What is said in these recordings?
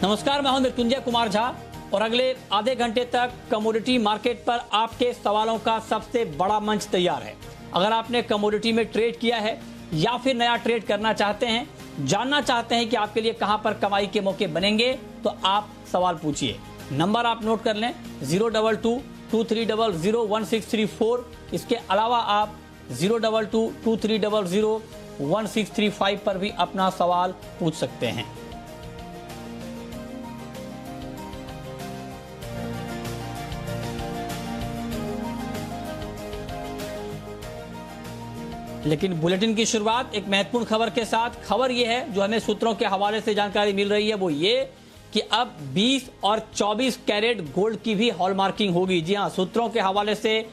नमस्कार, मैं हूं मृत्युंजय कुमार झा और अगले आधे घंटे तक कमोडिटी मार्केट पर आपके सवालों का सबसे बड़ा मंच तैयार है। अगर आपने कमोडिटी में ट्रेड किया है या फिर नया ट्रेड करना चाहते हैं, जानना चाहते हैं कि आपके लिए कहां पर कमाई के मौके बनेंगे, तो आप सवाल पूछिए। नंबर आप नोट कर लें 02223001634। इसके अलावा आप 02223001635 पर भी अपना सवाल पूछ सकते हैं। लेकिन बुलेटिन की शुरुआत एक महत्वपूर्ण खबर के साथ। खबर यह है, जो हमें सूत्रों के हवाले से जानकारी मिल रही है, वो ये कि अब 20 और 24 कैरेट गोल्ड की भी हॉलमार्किंग होगी। जी हां, सूत्रों के हवाले से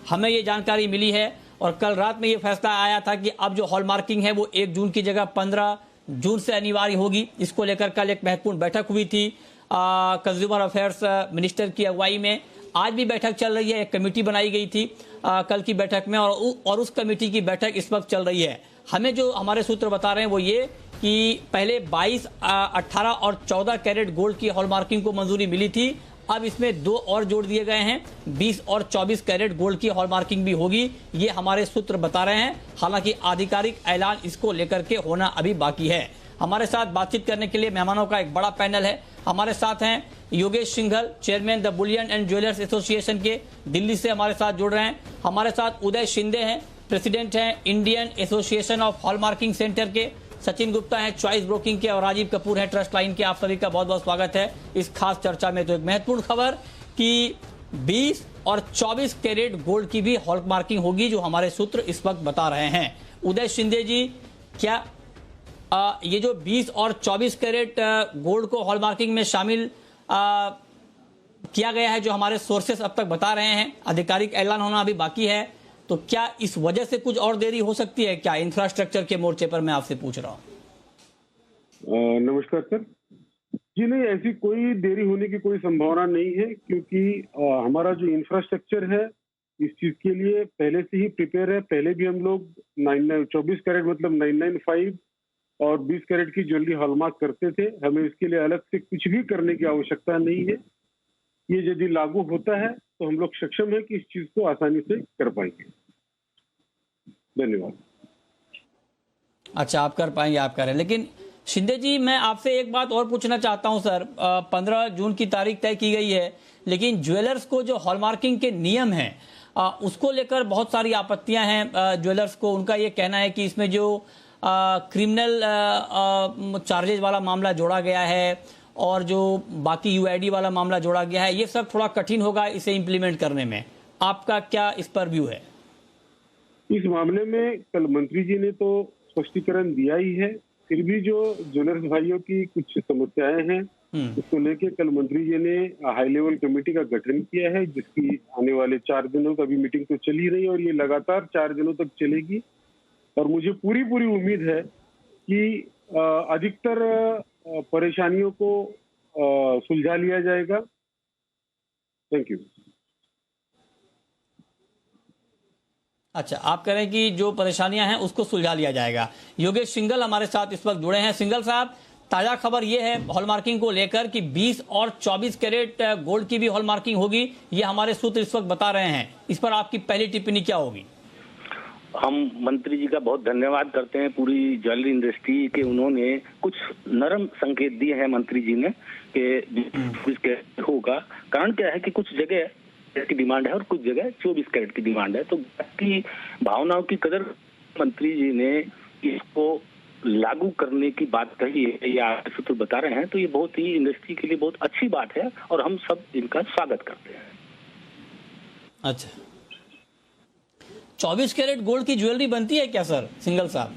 हमें ये जानकारी मिली है और कल रात में ये फैसला आया था कि अब जो हॉलमार्किंग है वो 1 जून की जगह 15 जून से अनिवार्य होगी। इसको लेकर कल एक महत्वपूर्ण बैठक हुई थी कंज्यूमर अफेयर्स मिनिस्टर की अगुवाई में। आज भी बैठक चल रही है, एक कमेटी बनाई गई थी कल की बैठक में और उस कमेटी की बैठक इस वक्त चल रही है। हमें जो हमारे सूत्र बता रहे हैं वो ये कि पहले 22, 18 और 14 कैरेट गोल्ड की हॉलमार्किंग को मंजूरी मिली थी। अब इसमें 2 और जोड़ दिए गए हैं, 20 और 24 कैरेट गोल्ड की हॉलमार्किंग भी होगी, ये हमारे सूत्र बता रहे हैं। हालांकि आधिकारिक ऐलान इसको लेकर के होना अभी बाकी है। हमारे साथ बातचीत करने के लिए मेहमानों का एक बड़ा पैनल है। हमारे साथ हैं Yogesh Singhal, chairman the Boolean and jewellers association के, दिल्ली से हमारे साथ जुड़ रहे हैं। हमारे साथ उदय शिंदे हैं, प्रेसिडेंट हैं Indian association of hallmarking centre के। सचिन गुप्ता हैं चॉइस ब्रोकिंग के और राजीव कपूर हैं ट्रस्ट लाइन के। आप सभी का बहुत बहुत स्वागत है इस खास चर्चा में। तो एक महत्वपूर्ण खबर कि 20 और 24 कैरेट गोल्ड की भी हॉलमार्किंग होगी, जो हमारे सूत्र इस वक्त बता रहे हैं। उदय शिंदे जी, क्या ये जो 20 और 24 कैरेट गोल्ड को हॉलमार्किंग में शामिल किया गया है, जो हमारे सोर्सेस अब तक बता रहे हैं, आधिकारिक ऐलान होना अभी बाकी है, तो क्या इस वजह से कुछ और देरी हो सकती है क्या इंफ्रास्ट्रक्चर के मोर्चे पर? मैं आपसे पूछ रहा हूं। नमस्कार सर जी। नहीं, ऐसी कोई देरी होने की कोई संभावना नहीं है, क्योंकि हमारा जो इंफ्रास्ट्रक्चर है इस चीज के लिए पहले से ही प्रिपेयर है। पहले भी हम लोग 24 कैरेट मतलब 995 और 20 कैरेट की ज्वेलरी हॉलमार्क करते थे। हमें इसके लिए अलग से कुछ भी करने की आवश्यकता नहीं है। ये यदि लागू होता है तो हम लोग सक्षम है कि इस चीज को आसानी से कर पाएंगे। धन्यवाद। अच्छा, आप कर पाएंगे, आप करें। लेकिन शिंदे जी, मैं आपसे एक बात और पूछना चाहता हूं सर। 15 जून की तारीख तय की गई है, लेकिन ज्वेलर्स को जो हॉलमार्किंग के नियम हैं उसको लेकर बहुत सारी आपत्तियां हैं ज्वेलर्स को। उनका ये कहना है कि इसमें जो क्रिमिनल चार्जेस वाला मामला जोड़ा गया है और जो बाकी यूआईडी वाला मामला जोड़ा गया है, ये सब थोड़ा कठिन होगा इसे इम्प्लीमेंट करने में। आपका क्या इस पर व्यू है? इस मामले में कल मंत्री जी ने तो स्पष्टीकरण दिया ही है। फिर भी जो ज्वेलर्स भाइयों की कुछ समस्याएं हैं, उसको लेके कल मंत्री जी ने हाई लेवल कमेटी का गठन किया है, जिसकी आने वाले 4 दिनों का भी मीटिंग तो चल ही रही है और ये लगातार 4 दिनों तक चलेगी। और मुझे पूरी उम्मीद है कि अधिकतर परेशानियों को सुलझा लिया जाएगा। Thank you. अच्छा, आप कह रहे हैं कि जो परेशानियां हैं उसको सुलझा लिया जाएगा। योगेश सिंघल हमारे साथ इस वक्त जुड़े हैं। सिंघल साहब, ताजा खबर यह है हॉलमार्किंग को लेकर कि 20 और 24 कैरेट गोल्ड की भी हॉलमार्किंग होगी, ये हमारे सूत्र इस वक्त बता रहे हैं। इस पर आपकी पहली टिप्पणी क्या होगी? हम मंत्री जी का बहुत धन्यवाद करते हैं पूरी ज्वेलरी इंडस्ट्री के। उन्होंने कुछ नरम संकेत दिए हैं मंत्री जी ने कि होगा। कारण क्या है कि कुछ जगह की डिमांड है और कुछ जगह 24 कैरेट की डिमांड है, तो बाकी भावनाओं की कदर मंत्री जी ने इसको लागू करने की बात कही है या सूत्र बता रहे हैं, तो ये बहुत ही इंडस्ट्री के लिए बहुत अच्छी बात है और हम सब इनका स्वागत करते हैं। अच्छा, 24 कैरेट गोल्ड की ज्वेलरी बनती है क्या सर सिंघल साहब?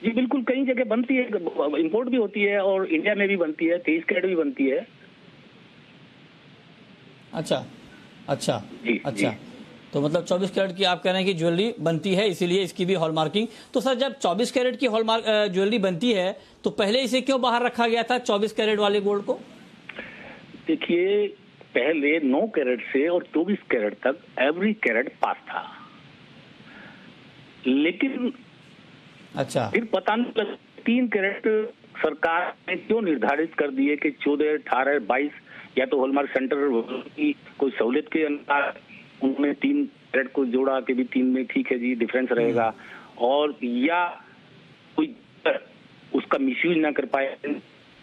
जी बिल्कुल, कई जगह बनती है, इंपोर्ट भी होती है और इंडिया में भी बनती है, 23 कैरेट भी बनती है। अच्छा अच्छा जी, अच्छा जी। तो मतलब 24 कैरेट की आप कह रहे हैं कि ज्वेलरी बनती है, इसीलिए इसकी भी हॉलमार्किंग। तो सर, जब 24 कैरेट की हॉलमार्क ज्वेलरी बनती है तो पहले इसे क्यों बाहर रखा गया था 24 कैरेट वाले गोल्ड को? देखिए, पहले 9 कैरेट से और 24 कैरेट तक एवरी कैरेट पास था, लेकिन अच्छा, फिर पता नहीं 3 कैरेट सरकार ने क्यों निर्धारित कर दिए कि 14, 18, 22 या तो हॉलमार्क सेंटर की कोई सहूलियत के अनुसार उनमें 3 कैरेट को जोड़ा कि भी 3 में ठीक है जी डिफरेंस रहेगा, और या कोई उसका मिसयूज ना कर पाए,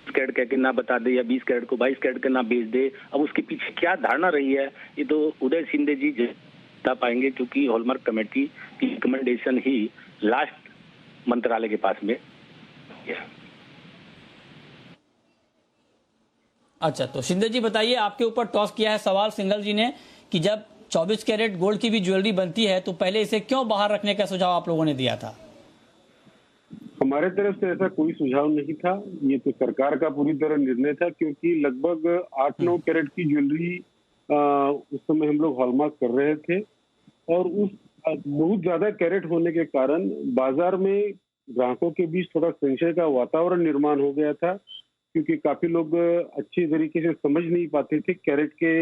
कैरेट कह के ना बता दे या 20 कैरेट को 22 कैरेट का ना बेच दे। अब उसके पीछे क्या धारणा रही है ये तो उदय शिंदे जी बता पाएंगे, क्योंकि हॉलमार्क कमेटी की रिकमेंडेशन ही लास्ट मंत्रालय के पास में है। अच्छा, तो शिंदे जी बताइए, आपके ऊपर टॉस किया है सवाल सिंघल जी ने कि जब 24 कैरेट गोल्ड की भी ज्वेलरी बनती है तो पहले इसे क्यों बाहर रखने का सुझाव आप लोगों ने दिया था? हमारे तरफ से ऐसा कोई सुझाव नहीं था, ये तो सरकार का पूरी तरह निर्णय था, क्योंकि लगभग 8-9 कैरेट की ज्वेलरी उस समय हम लोग हॉलमार्क कर रहे थे, और उस बहुत ज्यादा कैरेट होने के कारण बाजार में ग्राहकों के बीच थोड़ा संशय का वातावरण निर्माण हो गया था, क्योंकि काफी लोग अच्छी तरीके से समझ नहीं पाते थे कैरेट के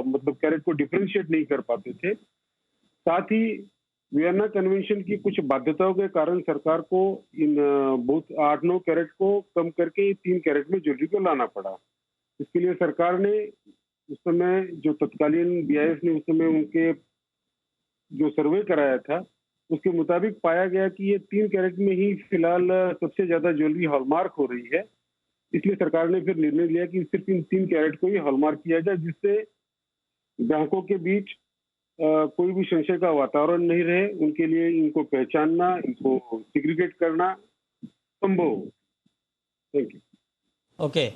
मतलब कैरेट को डिफरेंशिएट नहीं कर पाते थे। साथ ही वियना कन्वेंशन की कुछ बाध्यताओं के कारण सरकार को इन बहुत 8-9 कैरेट को कम करके 3 कैरेट में ज्वेलरी को लाना पड़ा। इसके लिए सरकार ने उस समय जो तत्कालीन BIS ने उस समय उनके जो सर्वे कराया था उसके मुताबिक पाया गया कि ये 3 कैरेट में ही फिलहाल सबसे ज्यादा ज्वेलरी हॉलमार्क हो रही है। इसलिए सरकार ने फिर निर्णय लिया कि सिर्फ इन 3 कैरेट को ही हॉलमार्क किया जाए, जिससे ग्राहकों के बीच कोई भी संशय का वातावरण नहीं रहे, उनके लिए इनको पहचानना, इनको सिग्रीगेट करना संभव हो। Thank you. ओके,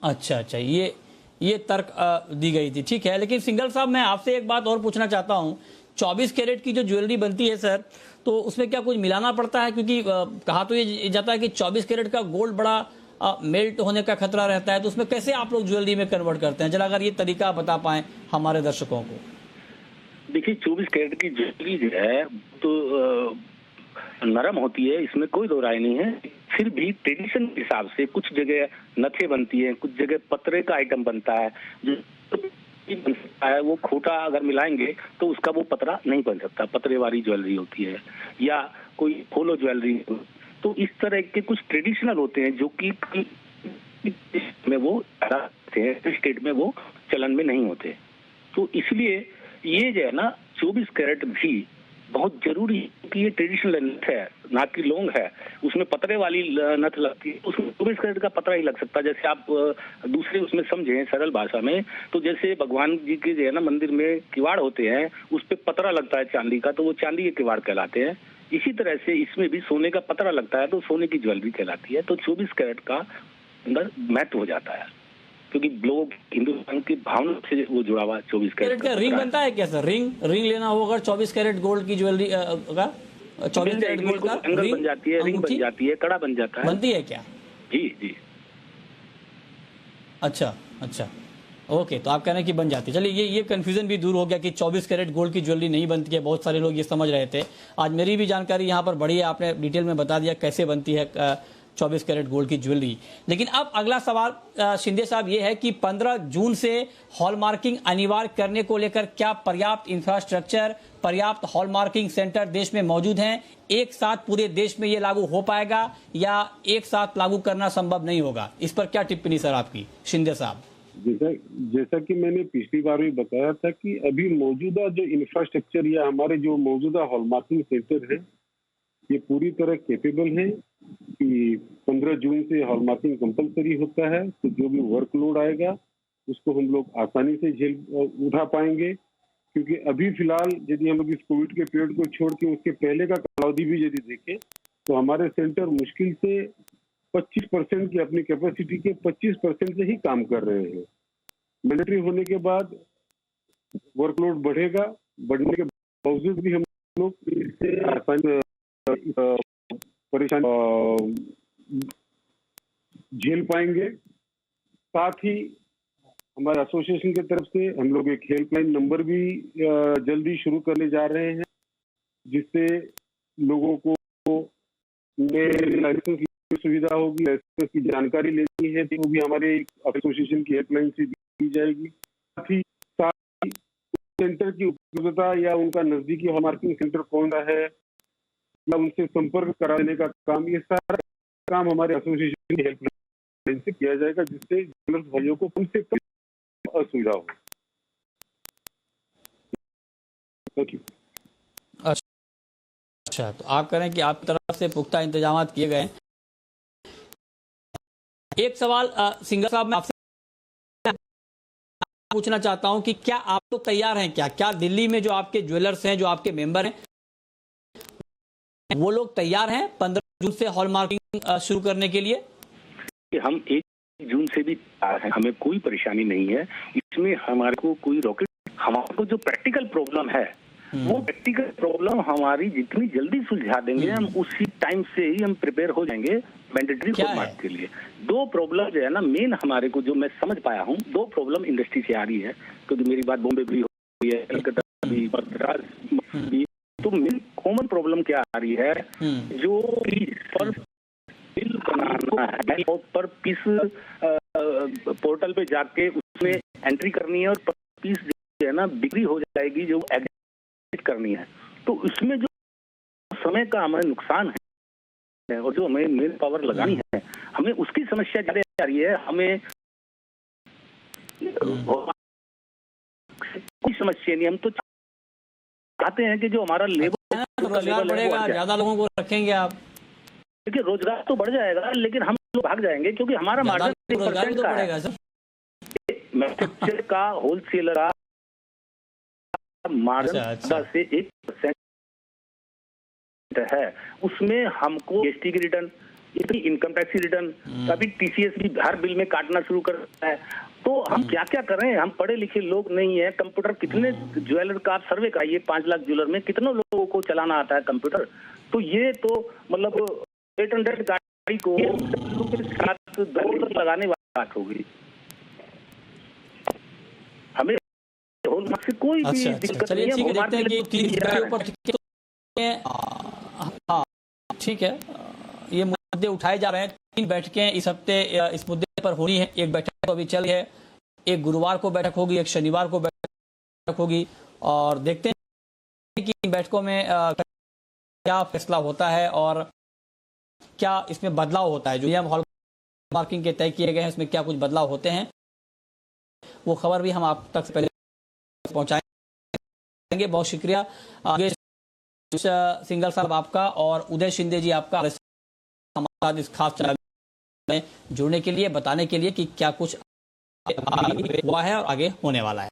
अच्छा, ये तर्क दी गई थी, ठीक है। लेकिन सिंघल साहब, मैं आपसे एक बात और पूछना चाहता हूं, 24 कैरेट की जो ज्वेलरी बनती है सर, तो उसमें क्या कुछ मिलाना पड़ता है? क्योंकि कहा तो ये जाता है कि 24 कैरेट का गोल्ड बड़ा मेल्ट होने का खतरा रहता है, तो उसमें कैसे आप लोग ज्वेलरी में कन्वर्ट करते हैं? जरा अगर ये तरीका बता पाएं हमारे दर्शकों को। देखिए, 24 कैरेट की ज्वेलरी जो है तो नरम होती है, इसमें कोई दो राय नहीं है। फिर भी ट्रेडिशन के हिसाब से कुछ जगह नथे बनती है, कुछ जगह पतरे का आइटम बनता है, जो है वो खोटा अगर मिलाएंगे तो उसका वो पतरा नहीं बन सकता, पतरे वाली ज्वेलरी होती है, या कोई होलो ज्वेलरी। तो इस तरह के कुछ ट्रेडिशनल होते हैं जो कि में वो स्टेट में वो चलन में नहीं होते। तो इसलिए ये जो है ना 24 कैरेट भी बहुत जरूरी है कि ये ट्रेडिशनल नथ है, नाक की लौंग है, उसमें पतरे वाली नथ लगती है, उसमें 24 कैरेट का पतरा ही लग सकता है। जैसे आप दूसरे उसमें समझें सरल भाषा में, तो जैसे भगवान जी के जो है ना मंदिर में किवाड़ होते हैं, उस पर पतरा लगता है चांदी का, तो वो चांदी के किवाड़ कहलाते हैं। इसी तरह से इसमें भी सोने का पतरा लगता है तो सोने की ज्वेलरी कहलाती है। तो 24 कैरेट का अंदर महत्व हो जाता है, क्योंकि लोग हिंदुस्तान की भावना से वो जुड़ा हुआ 24 कैरेट का रिंग बनता है क्या सर? रिंग लेना होगा 24 कैरेट गोल्ड की ज्वेलरी का, 24 कैरेट गोल्ड का एंगल बन जाती है, रिंग बन जाती है, कड़ा बन जाता है। बनती है क्या? जी। अच्छा, ओके, तो आप कह रहे हैं कि बन जाती है। चलिए, ये कंफ्यूजन भी दूर हो गया कि 24 कैरेट गोल्ड की ज्वेलरी नहीं बनती है। बहुत सारे लोग ये समझ रहे थे। आज मेरी भी जानकारी यहाँ पर बढ़ी है, आपने डिटेल में बता दिया कैसे बनती है 24 कैरेट गोल्ड की ज्वेलरी। लेकिन अब अगला सवाल शिंदे साहब ये है कि 15 जून से हॉलमार्किंग अनिवार्य करने को लेकर क्या पर्याप्त इंफ्रास्ट्रक्चर, पर्याप्त हॉलमार्किंग सेंटर देश में मौजूद हैं? एक साथ पूरे देश में ये लागू हो पाएगा या एक साथ लागू करना संभव नहीं होगा? इस पर क्या टिप्पणी सर आपकी, शिंदे साहब? जैसा कि मैंने पिछली बार भी बताया था कि अभी मौजूदा जो इंफ्रास्ट्रक्चर या हमारे जो मौजूदा हॉलमार्किंग सेंटर है, ये पूरी तरह कैपेबल है कि 15 जून से हॉलमार्किंग कंपलसरी होता है। तो जो भी वर्कलोड आएगा उसको हम लोग आसानी से उठा पाएंगे, क्योंकि अभी फिलहाल यदि हम लोग इस कोविड के पीरियड को छोड़ के उसके पहले का कालावधि भी यदि देखें तो हमारे सेंटर मुश्किल से 25% की अपनी कैपेसिटी के 25% से ही काम कर रहे हैं। मैंडेटरी होने के बाद वर्कलोड बढ़ेगा, बढ़ने के बावजूद भी हम लोग इससे आसानी परेशानी झेल पाएंगे। साथ ही हमारे एसोसिएशन की तरफ से हम लोग एक हेल्पलाइन नंबर भी जल्दी शुरू करने जा रहे हैं, जिससे लोगों को लाइसेंस की सुविधा होगी, लाइसेंस की जानकारी लेनी है तो भी हमारे एसोसिएशन की हेल्पलाइन से दी जाएगी। साथ ही सेंटर की उपलब्धता या उनका नजदीकी हॉलमार्किंग सेंटर कौन सा है या उनसे संपर्क करा देने का काम, ये सारा काम हमारे एसोसिएशन की हेल्पलाइन से किया जाएगा, जिससे ज्वेलर्स भाइयों को कम से कम असुविधा हो। Thank you. अच्छा, तो आप करें कि आपकी तरफ से पुख्ता इंतजाम किए गए हैं। एक सवाल सिंगर साहब मैं आपसे पूछना चाहता हूं कि क्या आप लोग तैयार हैं, क्या दिल्ली में जो आपके ज्वेलर्स हैं, जो आपके मेंबर हैं, वो लोग तैयार हैं 15 जून से हॉलमार्किंग शुरू करने के लिए? हम 1 जून से भी तैयार हैं, हमें कोई परेशानी नहीं है इसमें। हमारे को कोई रॉकेट, हमारे को जो प्रैक्टिकल प्रॉब्लम है वो प्रैक्टिकल प्रॉब्लम हमारी जितनी जल्दी सुलझा देंगे, हम उसी टाइम से ही हम प्रिपेयर हो जाएंगे मैंडेटरी हॉलमार्क के लिए। 2 प्रॉब्लम जो है ना मेन हमारे को, जो मैं समझ पाया हूँ, 2 प्रॉब्लम इंडस्ट्री से आ रही है, क्योंकि मेरी बात बॉम्बे भी हुई है, कलकत्ता भी, मद्रास भी। तो मेन कॉमन प्रॉब्लम क्या आ रही है, जो पर बिल बनाना है और पर पीस पोर्टल पे जाके उसमें एंट्री करनी है, और पर पीस जो है ना बिक्री हो जाएगी, जो करनी है। तो उसमें जो समय का हमें नुकसान है और जो हमें मेन पावर लगानी है, हमें उसकी समस्या ज्यादा आ रही है। हमें कोई समस्या नहीं, हम तो चाहते हैं कि जो हमारा लेबर रोजगार बढ़ेगा, ज्यादा लोगों को रखेंगे आप। देखिए रोजगार तो बढ़ जाएगा, लेकिन हम लोग भाग जाएंगे, क्योंकि हमारा मार्जिन रोजगार तो बढ़ेगा सर। मैन्युफैक्चर का, होलसेलर का मार्जिन से 1% है, उसमें हमको जीएसटी की रिटर्न, इनकम टैक्स की रिटर्न, कभी टीसीएस भी हर बिल में काटना शुरू करता है। तो हम क्या क्या करें, हम पढ़े लिखे लोग नहीं है। कंप्यूटर कितने ज्वेलर का आप सर्वे कराइए, 5 लाख ज्वेलर में कितने लोगों को चलाना आता है कंप्यूटर? तो ये तो मतलब 800 गाड़ी को साथ दौड़ लगाने वाली बात होगी। हमें से कोई भी दिक्कत नहीं है। चलिए देखते हैं कि 30 के ऊपर ठीक है, ये मुद्दे उठाए जा रहे हैं। 3 बैठकें इस हफ्ते इस मुद्दे पर होनी है। एक बैठक तो अभी चल रही है, एक गुरुवार को बैठक होगी, एक शनिवार को बैठक होगी, और देखते हैं कि इन बैठकों में क्या फैसला होता है और क्या इसमें बदलाव होता है। जो नियम हॉलमार्किंग के तय किए गए हैं, इसमें क्या कुछ बदलाव होते हैं, वो खबर भी हम आप तक पहले पहुंचाएंगे। बहुत शुक्रिया सिंगल साहब आपका और उदय शिंदे जी आपका हमारे साथ इस खास चर्चा में जुड़ने के लिए, बताने के लिए कि क्या कुछ हुआ है और आगे होने वाला है।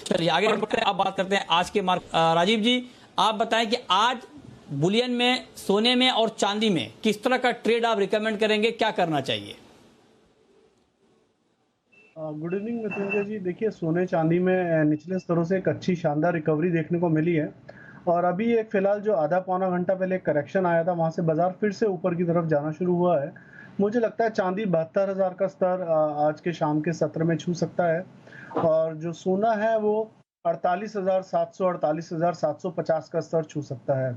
चलिए आगे अब बात करते हैं आज के मार्केट। राजीव जी आप बताएं कि आज बुलियन में, सोने में और चांदी में किस तरह का ट्रेड आप रिकमेंड करेंगे, क्या करना चाहिए? गुड इवनिंग मृत्युंजय जी। देखिए सोने चांदी में निचले स्तरों से एक अच्छी शानदार रिकवरी देखने को मिली है, और अभी एक फिलहाल जो आधा पौना घंटा पहले एक करेक्शन आया था, वहां से बाजार फिर से ऊपर की तरफ जाना शुरू हुआ है। मुझे लगता है चांदी 72,000 का स्तर आज के शाम के सत्र में छू सकता है, और जो सोना है वो 48,700 48,750 का स्तर छू सकता है।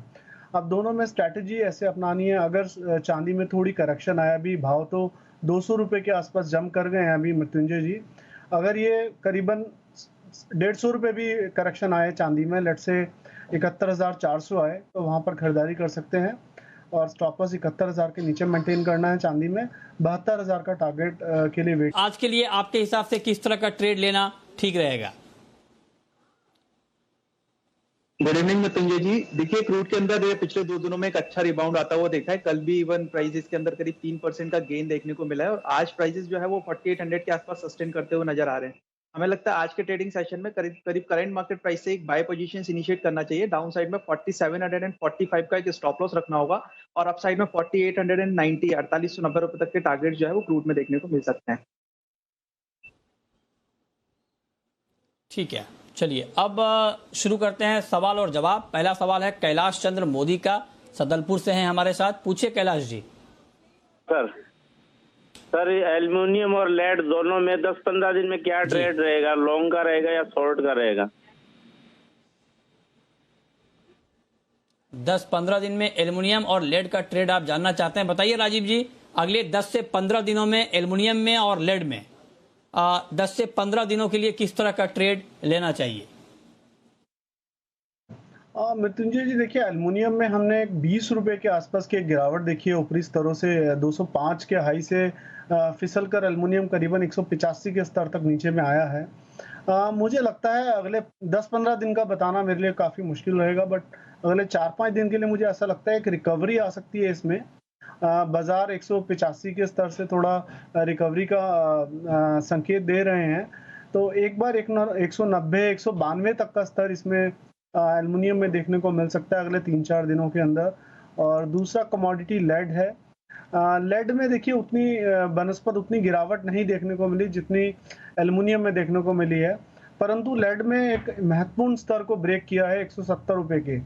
अब दोनों में स्ट्रैटेजी ऐसे अपनानी है। अगर चांदी में थोड़ी करेक्शन आया, भी भाव तो 200 रुपए के आसपास जम कर गए हैं अभी मृत्युंजय जी। अगर ये करीबन 150 रुपए भी करेक्शन आए चांदी में, लेट से 71,400 आए, तो वहां पर खरीदारी कर सकते हैं, और स्टॉप लॉस 71,000 के नीचे मेंटेन करना है चांदी में। 72,000 का टारगेट के लिए वेट। आज के लिए आपके हिसाब से किस तरह का ट्रेड लेना ठीक रहेगा? गुड इवनिंग मृत्युंजय जी। देखिए क्रूड के अंदर ये पिछले 2 दिनों में एक अच्छा रिबाउंड आता हुआ देखा है। कल भी इवन प्राइसेस के अंदर करीब 3% का गेन देखने को मिला है, और आज प्राइसेस जो है वो 4800 के आसपास सस्टेन करते हुए नजर आ रहे हैं। हमें लगता है आज के ट्रेडिंग सेशन में करीब करंट मार्केट प्राइस से एक बाय पोजीशन इनिशिएट करना चाहिए। डाउन साइड में 4745 का एक स्टॉप लॉस रखना होगा, और अप साइड में 4890 4890 रुपए तक के टारगेट जो है वो क्रूड में देखने को मिल सकते हैं। ठीक है, चलिए अब शुरू करते हैं सवाल और जवाब। पहला सवाल है कैलाश चंद्र मोदी का, सदलपुर से हैं हमारे साथ। पूछिए कैलाश जी। सर एल्युमिनियम और लेड दोनों में 10-15 दिन में क्या ट्रेड रहेगा, लॉन्ग का रहेगा या शॉर्ट का रहेगा? 10-15 दिन में एल्युमिनियम और लेड का ट्रेड आप जानना चाहते हैं। बताइए राजीव जी, अगले 10 से 15 दिनों में एल्युमिनियम में और लेड में 10 से 15 दिनों के लिए किस तरह का ट्रेड लेना चाहिए? मृत्युंजय जी देखिए, एल्युमिनियम में हमने एक 20 रुपए के आसपास की एक गिरावट देखी है ऊपरी स्तरों से। 205 के हाई से फिसल कर एल्युमिनियम करीबन 185 के स्तर तक नीचे में आया है। मुझे लगता है अगले 10-15 दिन का बताना मेरे लिए काफ़ी मुश्किल रहेगा, बट अगले 4-5 दिन के लिए मुझे ऐसा लगता है एक रिकवरी आ सकती है इसमें। बाज़ार 185 के स्तर से थोड़ा रिकवरी का संकेत दे रहे हैं। तो एक बार 190, 192 तक का स्तर इसमें एल्युमिनियम में देखने को मिल सकता है अगले 3-4 दिनों के अंदर। और दूसरा कमोडिटी लेड है। लेड में देखिए उतनी बनस्पत उतनी गिरावट नहीं देखने को मिली जितनी एल्युमिनियम में देखने को मिली है, परंतु लेड में एक महत्वपूर्ण स्तर को ब्रेक किया है 170 रुपए के।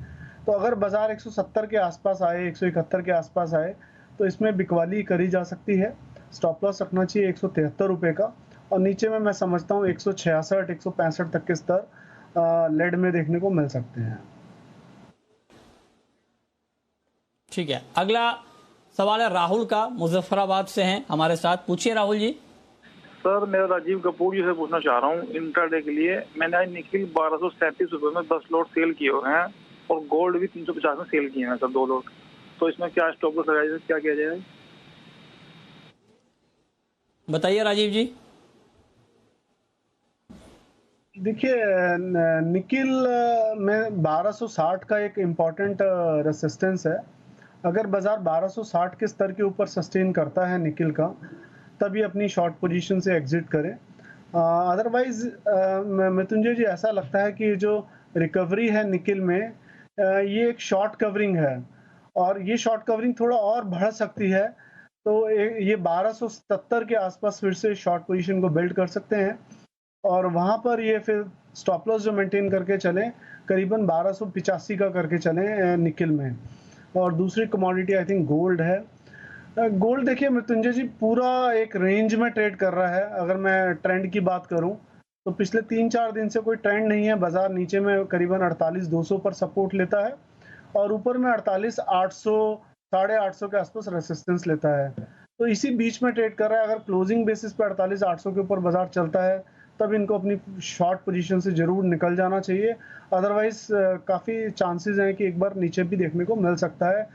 तो अगर बाजार 170 के आसपास आए, 171 के आसपास आए, तो इसमें बिकवाली करी जा सकती है। स्टॉप लॉस रखना चाहिए 173 रुपए का, और नीचे में मैं समझता हूँ 166, 165 तक के स्तर लेड में देखने को मिल सकते हैं। ठीक है, अगला सवाल है राहुल का, मुजफ्फराबाद से हैं हमारे साथ। पूछिए राहुल जी। सर मैं राजीव कपूर जी से पूछना चाह रहा हूँ इंट्राडे के लिए। मैंने आज निखिल 1237 रुपए में 10 लोट सेल किए हुए हैं और गोल्ड भी 350 में सेल किए हैं सर 2 लोट। तो इसमें क्या स्टॉप लॉस लगाया जाए, क्या किया जाए? बताइए राजीव जी। देखिए निकिल में 1260 का एक इम्पॉर्टेंट रेसिस्टेंस है। अगर बाजार 1260 के स्तर के ऊपर सस्टेन करता है निकिल का, तभी अपनी शॉर्ट पोजीशन से एग्जिट करें। अदरवाइज मृत्युंजय जी ऐसा लगता है कि जो रिकवरी है निकिल में, ये एक शॉर्ट कवरिंग है और ये शॉर्ट कवरिंग थोड़ा और बढ़ सकती है। तो ये 1270 के आसपास फिर से शॉर्ट पोजीशन को बिल्ड कर सकते हैं और वहां पर ये फिर स्टॉप लॉस जो मेंटेन करके चलें, करीबन 1285 का करके चलें निकिल में। और दूसरी कमोडिटी आई थिंक गोल्ड है। गोल्ड देखिए मृत्युंजय जी पूरा एक रेंज में ट्रेड कर रहा है। अगर मैं ट्रेंड की बात करूं तो पिछले 3-4 दिन से कोई ट्रेंड नहीं है। बाजार नीचे में करीबन 48,200 पर सपोर्ट लेता है और ऊपर में 48,800, 850 के आसपास रेसिस्टेंस लेता है। तो इसी बीच में ट्रेड कर रहा है। अगर क्लोजिंग बेसिस पे 48,800 के ऊपर बाजार चलता है, तब इनको अपनी शॉर्ट पोजीशन से जरूर निकल जाना चाहिए। अदरवाइज काफ़ी चांसेस हैं कि एक बार नीचे भी देखने को मिल सकता है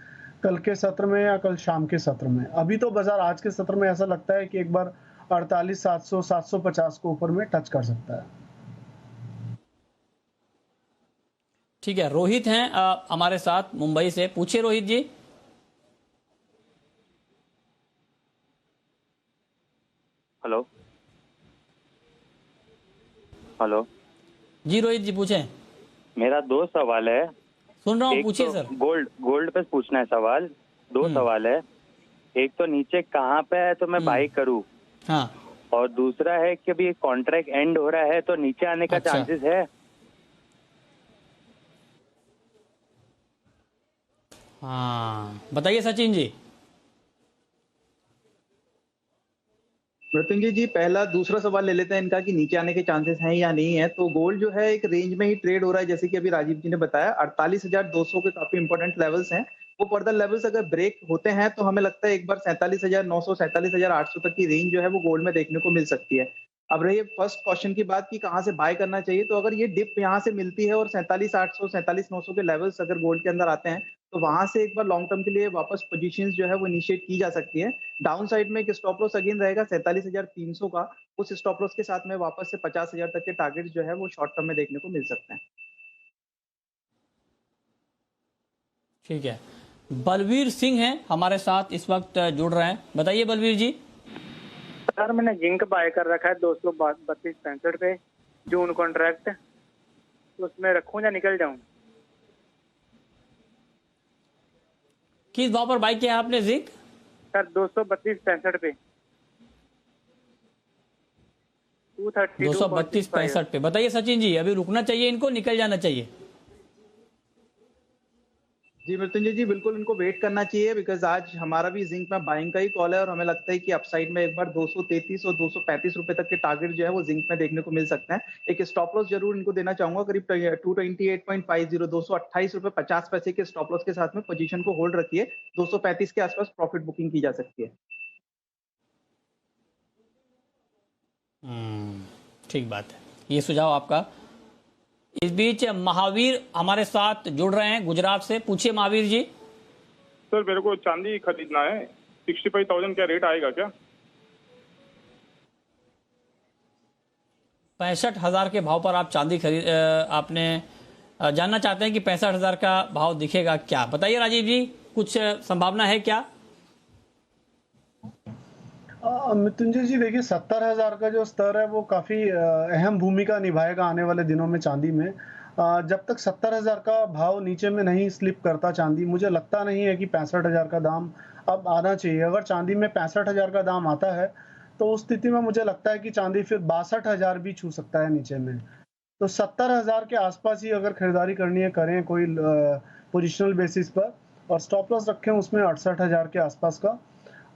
कल के सत्र में या कल शाम के सत्र में। अभी तो बाजार आज के सत्र में ऐसा लगता है कि एक बार 48,700, 750 को ऊपर में टच कर सकता है। ठीक है, रोहित हैं हमारे साथ मुंबई से। पूछिए रोहित जी। हेलो हेलो जी रोहित जी पूछें। मेरा 2 सवाल है। सुन रहा हूँ, एक पूछिए तो सर। गोल्ड पे पूछना है सवाल। 2 सवाल है। एक तो नीचे कहाँ पे है तो मैं बाई करूँ, हाँ, और दूसरा है कि अभी कॉन्ट्रैक्ट एंड हो रहा है तो नीचे आने का अच्छा। चांसेस है? हाँ बताइए सचिन जी। मृत्युंजय जी पहला दूसरा सवाल ले लेते हैं इनका कि नीचे आने के चांसेस हैं या नहीं है। तो गोल्ड जो है एक रेंज में ही ट्रेड हो रहा है, जैसे कि अभी राजीव जी ने बताया 48,200 के काफी इंपॉर्टेंट लेवल्स हैं। वो फर्दर लेवल्स अगर ब्रेक होते हैं तो हमें लगता है एक बार 47,900, 47,800 तक की रेंज जो है वो गोल्ड में देखने को मिल सकती है। अब रही फर्स्ट क्वेश्चन की बात कि कहाँ से बाय करना चाहिए, तो अगर ये डिप यहाँ से मिलती है और 47,800, 47,900 के लेवल्स अगर गोल्ड के अंदर आते हैं तो वहां से एक बार लॉन्ग टर्म के लिए वापस पोजीशंस जो है वो इनिशिएट की जा सकती है। डाउन साइड में एक स्टॉप लॉस अगेन रहेगा 47,300 का। उस स्टॉप लॉस के साथ में वापस से 50,000 तक के टारगेट जो है वो शॉर्ट टर्म में देखने को मिल सकते हैं। ठीक है, बलवीर सिंह हैं हमारे साथ इस वक्त जुड़ रहे हैं। बताइए बलवीर जी। सर मैंने जिंक बाय कर रखा है 232.65 पे जून कॉन्ट्रैक्ट, तो उसमें रखूं या निकल जाऊं? किस भाव पर बाय किया आपने जिंक? सर 232.65 पे, 232.65 पे। बताइए सचिन जी, अभी रुकना चाहिए इनको, निकल जाना चाहिए? जी मृत्युंजय जी बिल्कुल इनको वेट करना चाहिए, बिकॉज आज हमारा भी जिंक में बाइंग का ही कॉल है और हमें लगता है कि अपसाइड में एक बार 233 और 235 रुपए तक के टारगेट जो है वो जिंक में देखने को मिल सकते हैं। एक स्टॉप लॉस जरूर इनको देना चाहूंगा करीब 228.50, 228 रुपए 50 पैसे के स्टॉप लॉस के साथ में पोजीशन को होल्ड रखिए। 235 के आसपास प्रॉफिट बुकिंग की जा सकती है। ठीक बात है, ये सुझाव आपका इस बीच महावीर हमारे साथ जुड़ रहे हैं गुजरात से। पूछिए महावीर जी। सर मेरे को चांदी खरीदना है, 65,000 क्या रेट आएगा क्या? 65,000 के भाव पर आप चांदी खरीद आपने जानना चाहते हैं कि 65,000 का भाव दिखेगा क्या? बताइए राजीव जी, कुछ संभावना है क्या? मृत्युंजय जी देखिए 70,000 का जो स्तर है वो काफी अहम भूमिका निभाएगा आने वाले दिनों में चांदी में। जब तक 70,000 का भाव नीचे में नहीं स्लिप करता चांदी, मुझे लगता नहीं है कि 65,000 का दाम अब आना चाहिए। अगर चांदी में 65,000 का दाम आता है तो उस स्थिति में मुझे लगता है कि चांदी फिर 62,000 भी छू सकता है नीचे में। तो 70,000 के आसपास ही अगर खरीदारी करनी है करें कोई पोजिशनल बेसिस पर, और स्टॉप लॉस रखें उसमें 68,000 के आसपास का।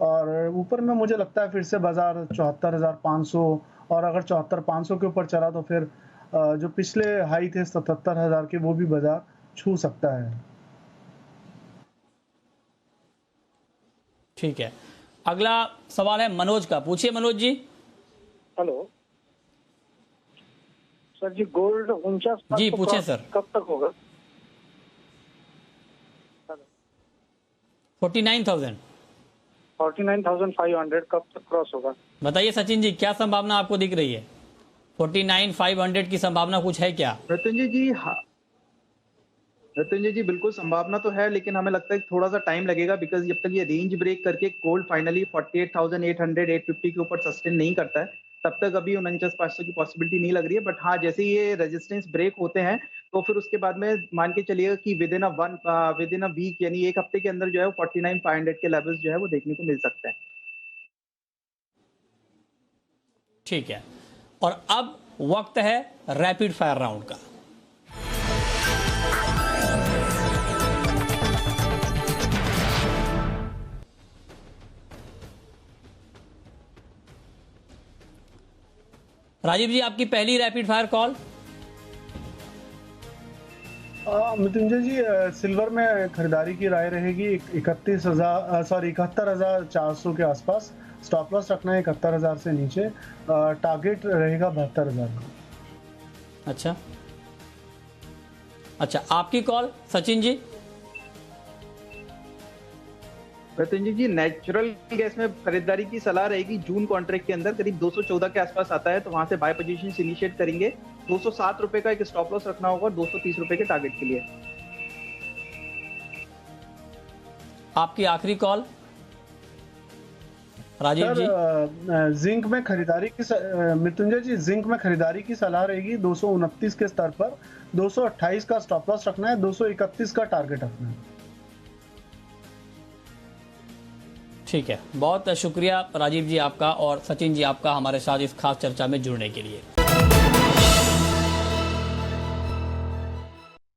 और ऊपर में मुझे लगता है फिर से बाजार 74,500, और अगर 74,500 के ऊपर चला तो फिर जो पिछले हाई थे 77,000 के वो भी बाजार छू सकता है। ठीक है, अगला सवाल है मनोज का। पूछिए मनोज जी। हेलो सर जी, गोल्ड 49 जी पूछिए सर। कब तक होगा? 49,000 49,500 कब तक क्रॉस होगा? बताइए सचिन जी, क्या संभावना आपको दिख रही है? 49,500 की संभावना कुछ है क्या? मृत्युंजय जी, हाँ मृत्युंजय जी बिल्कुल संभावना तो है, लेकिन हमें लगता है कि थोड़ा सा टाइम लगेगा, बिकॉज जब तक ये रेंज ब्रेक करके गोल्ड फाइनली 48,800 850 के ऊपर सस्टेन नहीं करता है, तब तक अभी 49,500 की पॉसिबिलिटी नहीं लग रही है। बट हाँ, जैसे ये रेजिस्टेंस ब्रेक होते हैं तो फिर उसके बाद में मान के चलिएगा कि विद इन अ वीक यानी एक हफ्ते के अंदर जो है वो 49,500 के लेवल्स जो है वो देखने को मिल सकते हैं। ठीक है, और अब वक्त है रैपिड फायर राउंड का। राजीव जी, आपकी पहली रैपिड फायर कॉल। मृत्युंजय जी, सिल्वर में खरीदारी की राय रहेगी 71,400 के आसपास। स्टॉप लॉस रखना है 71,000 से नीचे, टारगेट रहेगा 72,000 का। अच्छा, आपकी कॉल सचिन जी। मृत्युंजय जी, नेचुरल गैस में खरीदारी की सलाह रहेगी। जून कॉन्ट्रैक्ट के अंदर करीब 214 के आसपास आता है, तो वहां से बाय पोजीशन इनिशिएट करेंगे। 207 रुपए का एक स्टॉप लॉस रखना होगा 230 रुपए के टारगेट के लिए। आपकी आखिरी कॉल राजीव जी। जिंक में खरीदारी की मृत्युंजय जी, जिंक में खरीदारी की सलाह रहेगी 229 के स्तर पर। 228 का स्टॉप लॉस रखना है, 231 का टारगेट रखना है। ठीक है, बहुत शुक्रिया राजीव जी आपका और सचिन जी आपका हमारे साथ इस खास चर्चा में जुड़ने के लिए।